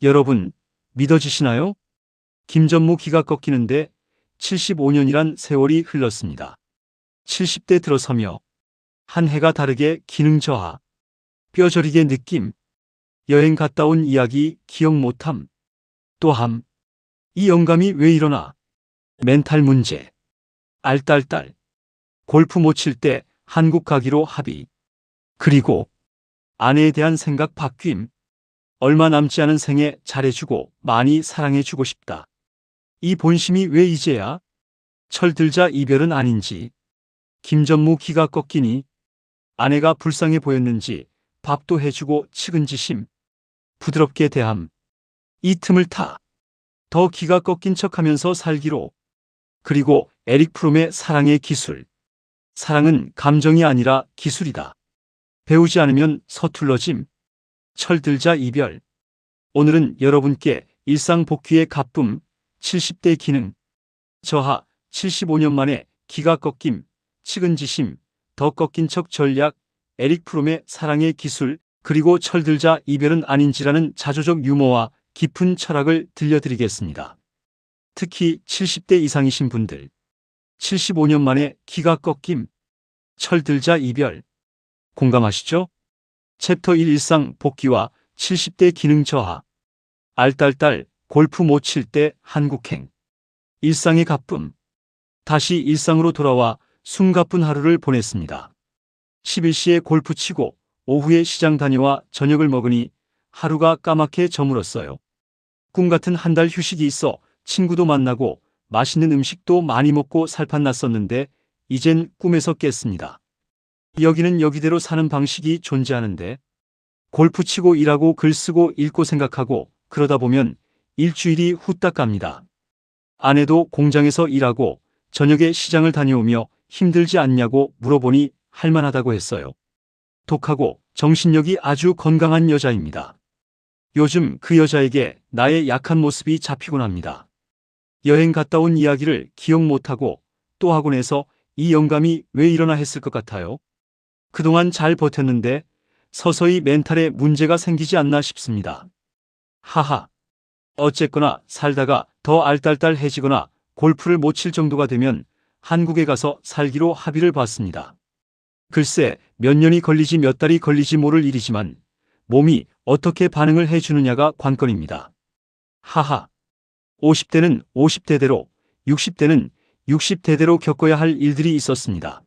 여러분, 믿어지시나요? 김전무 기가 꺾이는데 75년이란 세월이 흘렀습니다. 70대 들어서며 한 해가 다르게 기능 저하, 뼈저리게 느낌, 여행 갔다 온 이야기 기억 못함, 또함, 이 영감이 왜 일어나, 멘탈 문제, 알딸딸, 골프 못 칠 때 한국 가기로 합의, 그리고 아내에 대한 생각 바뀜, 얼마 남지 않은 생에 잘해주고 많이 사랑해주고 싶다. 이 본심이 왜 이제야? 철들자 이별은 아닌지, 김전무 기가 꺾이니 아내가 불쌍해 보였는지 밥도 해주고 측은지심, 부드럽게 대함, 이 틈을 타 더 기가 꺾인 척하면서 살기로. 그리고 에릭 프롬의 사랑의 기술. 사랑은 감정이 아니라 기술이다. 배우지 않으면 서툴러짐. 철들자 이별. 오늘은 여러분께 일상 복귀의 가쁨, 70대 기능 저하, 75년 만에 기가 꺾임, 측은지심, 더 꺾인 척 전략, 에릭 프롬의 사랑의 기술, 그리고 철들자 이별은 아닌지라는 자조적 유머와 깊은 철학을 들려드리겠습니다. 특히 70대 이상이신 분들, 75년 만에 기가 꺾임, 철들자 이별, 공감하시죠? 챕터 1 일상 복귀와 70대 기능 저하, 알딸딸 골프 못 칠 때 한국행, 일상의 가쁨, 다시 일상으로 돌아와 숨가쁜 하루를 보냈습니다. 11시에 골프 치고 오후에 시장 다녀와 저녁을 먹으니 하루가 까맣게 저물었어요. 꿈같은 한 달 휴식이 있어 친구도 만나고 맛있는 음식도 많이 먹고 살판 났었는데 이젠 꿈에서 깼습니다. 여기는 여기대로 사는 방식이 존재하는데 골프 치고 일하고 글 쓰고 읽고 생각하고 그러다 보면 일주일이 후딱 갑니다. 아내도 공장에서 일하고 저녁에 시장을 다녀오며 힘들지 않냐고 물어보니 할만하다고 했어요. 독하고 정신력이 아주 건강한 여자입니다. 요즘 그 여자에게 나의 약한 모습이 잡히곤 합니다. 여행 갔다 온 이야기를 기억 못하고 또 하곤 해서 이 영감이 왜 일어나 했을 것 같아요. 그동안 잘 버텼는데 서서히 멘탈에 문제가 생기지 않나 싶습니다. 하하. 어쨌거나 살다가 더 알딸딸해지거나 골프를 못 칠 정도가 되면 한국에 가서 살기로 합의를 봤습니다. 글쎄 몇 년이 걸리지 몇 달이 걸리지 모를 일이지만 몸이 어떻게 반응을 해주느냐가 관건입니다. 하하. 50대는 50대대로, 60대는 60대대로 겪어야 할 일들이 있었습니다.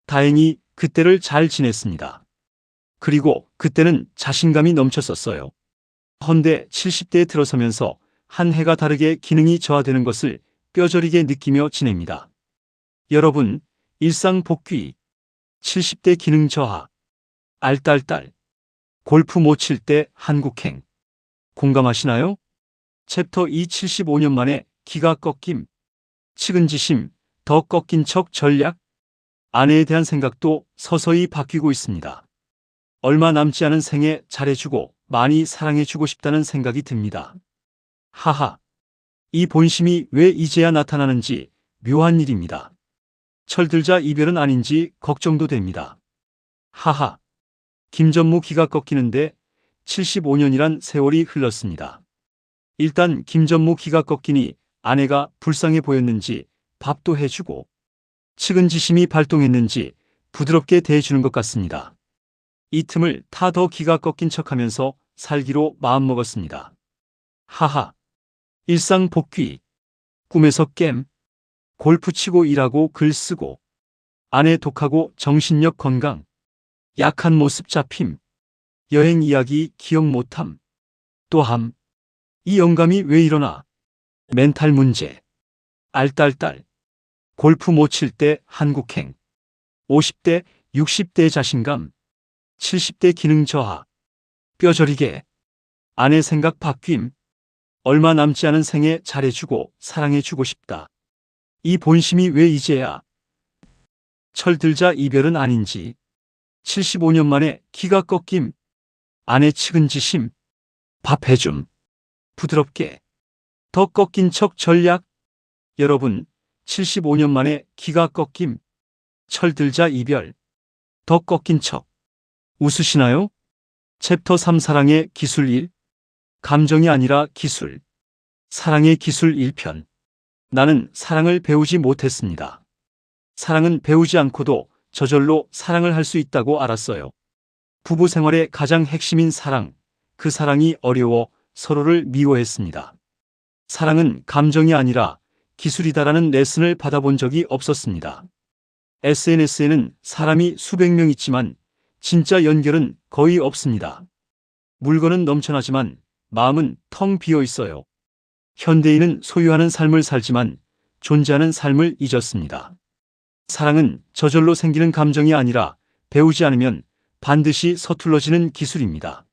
다행히 그때를 잘 지냈습니다. 그리고 그때는 자신감이 넘쳤었어요. 헌데 70대에 들어서면서 한 해가 다르게 기능이 저하되는 것을 뼈저리게 느끼며 지냅니다. 여러분, 일상 복귀, 70대 기능 저하, 알딸딸, 골프 못 칠 때 한국행, 공감하시나요? 챕터 2 75년 만에 기가 꺾임, 측은지심, 더 꺾인 척 전략, 아내에 대한 생각도 서서히 바뀌고 있습니다. 얼마 남지 않은 생에 잘해주고 많이 사랑해주고 싶다는 생각이 듭니다. 하하. 이 본심이 왜 이제야 나타나는지 묘한 일입니다. 철들자 이별은 아닌지 걱정도 됩니다. 하하. 김전무 기가 꺾이는데 75년이란 세월이 흘렀습니다. 일단 김전무 기가 꺾이니 아내가 불쌍해 보였는지 밥도 해주고 측은지심이 발동했는지 부드럽게 대해주는 것 같습니다. 이 틈을 타 더 기가 꺾인 척하면서 살기로 마음먹었습니다. 하하. 일상 복귀, 꿈에서 깸, 골프 치고 일하고 글 쓰고 아내 독하고 정신력 건강, 약한 모습 잡힘, 여행 이야기 기억 못함, 또함, 이 영감이 왜 일어나, 멘탈 문제, 알딸딸, 골프 못 칠 때 한국행, 50대, 60대 자신감, 70대 기능 저하, 뼈저리게, 아내 생각 바뀜, 얼마 남지 않은 생에 잘해주고 사랑해주고 싶다. 이 본심이 왜 이제야? 철들자 이별은 아닌지, 75년 만에 기가 꺾임, 아내 측은지심, 밥 해줌, 부드럽게, 더 꺾인 척 전략. 여러분, 75년 만에 기가 꺾임, 철들자 이별, 더 꺾인 척. 웃으시나요? 챕터 3 사랑의 기술 1. 감정이 아니라 기술. 사랑의 기술 1편. 나는 사랑을 배우지 못했습니다. 사랑은 배우지 않고도 저절로 사랑을 할 수 있다고 알았어요. 부부 생활의 가장 핵심인 사랑, 그 사랑이 어려워 서로를 미워했습니다. 사랑은 감정이 아니라 기술이다라는 레슨을 받아본 적이 없었습니다. SNS에는 사람이 수백 명 있지만 진짜 연결은 거의 없습니다. 물건은 넘쳐나지만 마음은 텅 비어 있어요. 현대인은 소유하는 삶을 살지만 존재하는 삶을 잊었습니다. 사랑은 저절로 생기는 감정이 아니라 배우지 않으면 반드시 서툴러지는 기술입니다.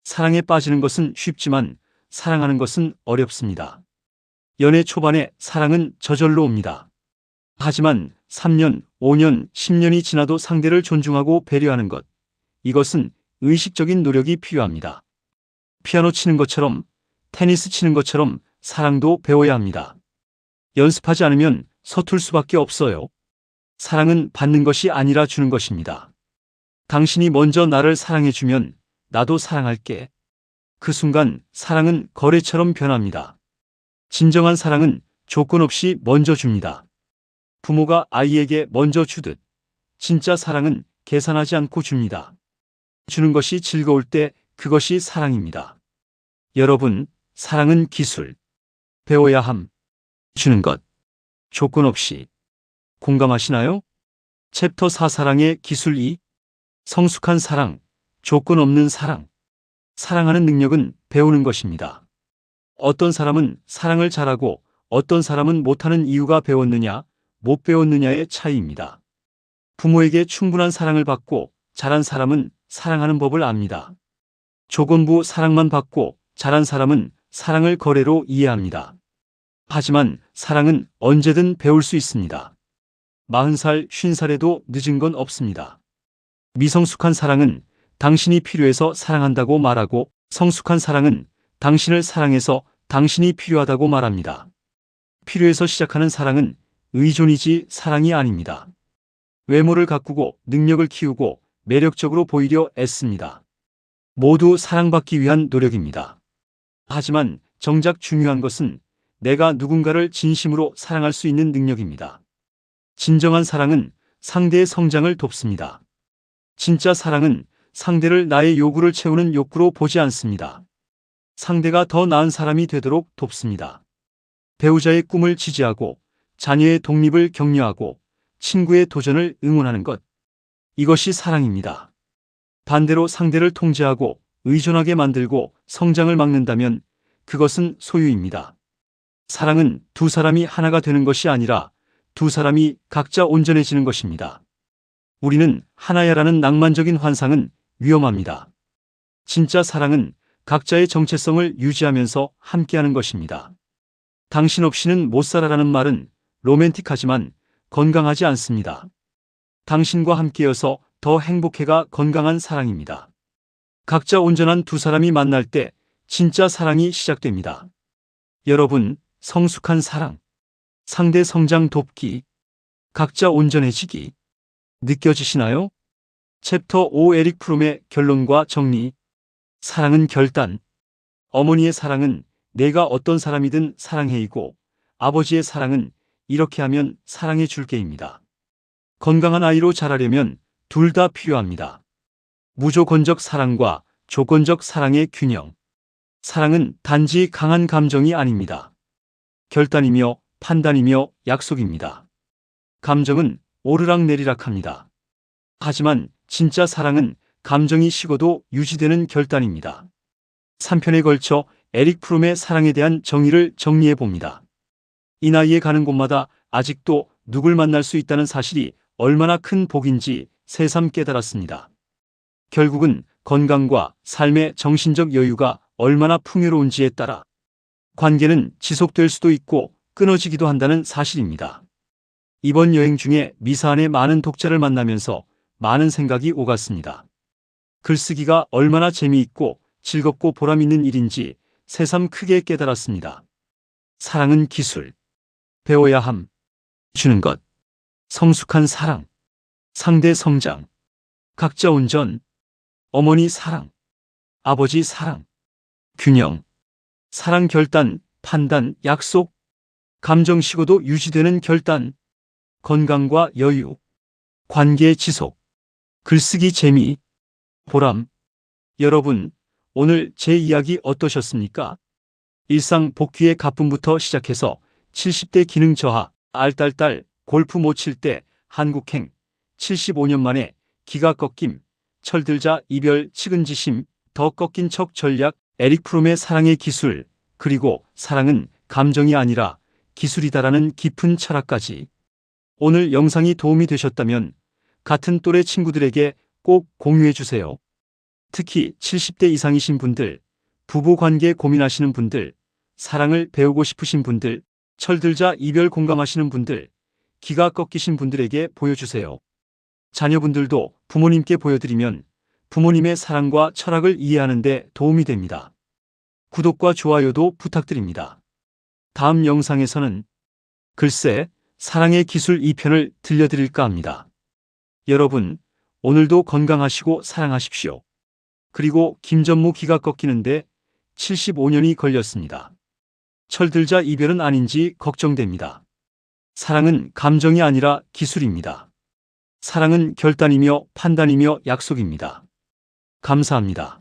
사랑에 빠지는 것은 쉽지만 사랑하는 것은 어렵습니다. 연애 초반에 사랑은 저절로 옵니다. 하지만 3년, 5년, 10년이 지나도 상대를 존중하고 배려하는 것, 이것은 의식적인 노력이 필요합니다. 피아노 치는 것처럼, 테니스 치는 것처럼 사랑도 배워야 합니다. 연습하지 않으면 서툴 수밖에 없어요. 사랑은 받는 것이 아니라 주는 것입니다. 당신이 먼저 나를 사랑해주면 나도 사랑할게. 그 순간 사랑은 거래처럼 변합니다. 진정한 사랑은 조건 없이 먼저 줍니다. 부모가 아이에게 먼저 주듯 진짜 사랑은 계산하지 않고 줍니다. 주는 것이 즐거울 때 그것이 사랑입니다. 여러분, 사랑은 기술. 배워야 함. 주는 것. 조건 없이. 공감하시나요? 챕터 4 사랑의 기술 2. 성숙한 사랑, 조건 없는 사랑. 사랑하는 능력은 배우는 것입니다. 어떤 사람은 사랑을 잘하고 어떤 사람은 못하는 이유가 배웠느냐, 못 배웠느냐의 차이입니다. 부모에게 충분한 사랑을 받고 잘한 사람은 사랑하는 법을 압니다. 조건부 사랑만 받고 잘한 사람은 사랑을 거래로 이해합니다. 하지만 사랑은 언제든 배울 수 있습니다. 40살, 50살에도 늦은 건 없습니다. 미성숙한 사랑은 당신이 필요해서 사랑한다고 말하고 성숙한 사랑은 당신을 사랑해서 당신이 필요하다고 말합니다. 필요해서 시작하는 사랑은 의존이지 사랑이 아닙니다. 외모를 가꾸고 능력을 키우고 매력적으로 보이려 애씁니다. 모두 사랑받기 위한 노력입니다. 하지만 정작 중요한 것은 내가 누군가를 진심으로 사랑할 수 있는 능력입니다. 진정한 사랑은 상대의 성장을 돕습니다. 진짜 사랑은 상대를 나의 요구를 채우는 욕구로 보지 않습니다. 상대가 더 나은 사람이 되도록 돕습니다. 배우자의 꿈을 지지하고 자녀의 독립을 격려하고 친구의 도전을 응원하는 것. 이것이 사랑입니다. 반대로 상대를 통제하고 의존하게 만들고 성장을 막는다면 그것은 소유입니다. 사랑은 두 사람이 하나가 되는 것이 아니라 두 사람이 각자 온전해지는 것입니다. 우리는 하나야라는 낭만적인 환상은 위험합니다. 진짜 사랑은 각자의 정체성을 유지하면서 함께하는 것입니다. 당신 없이는 못 살아라는 말은 로맨틱하지만 건강하지 않습니다. 당신과 함께여서 더 행복해가 건강한 사랑입니다. 각자 온전한 두 사람이 만날 때 진짜 사랑이 시작됩니다. 여러분, 성숙한 사랑, 상대 성장 돕기, 각자 온전해지기, 느껴지시나요? 챕터 5 에릭 프롬의 결론과 정리. 사랑은 결단. 어머니의 사랑은 내가 어떤 사람이든 사랑해이고 아버지의 사랑은 이렇게 하면 사랑해 줄게입니다. 건강한 아이로 자라려면 둘 다 필요합니다. 무조건적 사랑과 조건적 사랑의 균형. 사랑은 단지 강한 감정이 아닙니다. 결단이며 판단이며 약속입니다. 감정은 오르락내리락합니다. 하지만 진짜 사랑은 감정이 식어도 유지되는 결단입니다. 3편에 걸쳐 에릭 프롬의 사랑에 대한 정의를 정리해 봅니다. 이 나이에 가는 곳마다 아직도 누굴 만날 수 있다는 사실이 얼마나 큰 복인지 새삼 깨달았습니다. 결국은 건강과 삶의 정신적 여유가 얼마나 풍요로운지에 따라 관계는 지속될 수도 있고 끊어지기도 한다는 사실입니다. 이번 여행 중에 미사안의 많은 독자를 만나면서 많은 생각이 오갔습니다. 글쓰기가 얼마나 재미있고 즐겁고 보람있는 일인지 새삼 크게 깨달았습니다. 사랑은 기술. 배워야 함. 주는 것. 성숙한 사랑. 상대 성장. 각자 온전. 어머니 사랑. 아버지 사랑. 균형, 사랑 결단, 판단, 약속, 감정식어도 유지되는 결단, 건강과 여유, 관계 지속, 글쓰기 재미, 보람. 여러분, 오늘 제 이야기 어떠셨습니까? 일상 복귀의 가쁨부터 시작해서 70대 기능 저하, 알딸딸, 골프 못 칠 때, 한국행, 75년 만에 기가 꺾임, 철들자 이별 측은지심, 더 꺾인 척 전략, 에릭 프롬의 사랑의 기술, 그리고 사랑은 감정이 아니라 기술이다라는 깊은 철학까지. 오늘 영상이 도움이 되셨다면 같은 또래 친구들에게 꼭 공유해 주세요. 특히 70대 이상이신 분들, 부부관계 고민하시는 분들, 사랑을 배우고 싶으신 분들, 철들자 이별 공감하시는 분들, 기가 꺾이신 분들에게 보여주세요. 자녀분들도 부모님께 보여드리면 부모님의 사랑과 철학을 이해하는 데 도움이 됩니다. 구독과 좋아요도 부탁드립니다. 다음 영상에서는 글쎄, 사랑의 기술 2편을 들려드릴까 합니다. 여러분, 오늘도 건강하시고 사랑하십시오. 그리고 김전무 기가 꺾이는데 75년이 걸렸습니다. 철들자 이별은 아닌지 걱정됩니다. 사랑은 감정이 아니라 기술입니다. 사랑은 결단이며 판단이며 약속입니다. 감사합니다.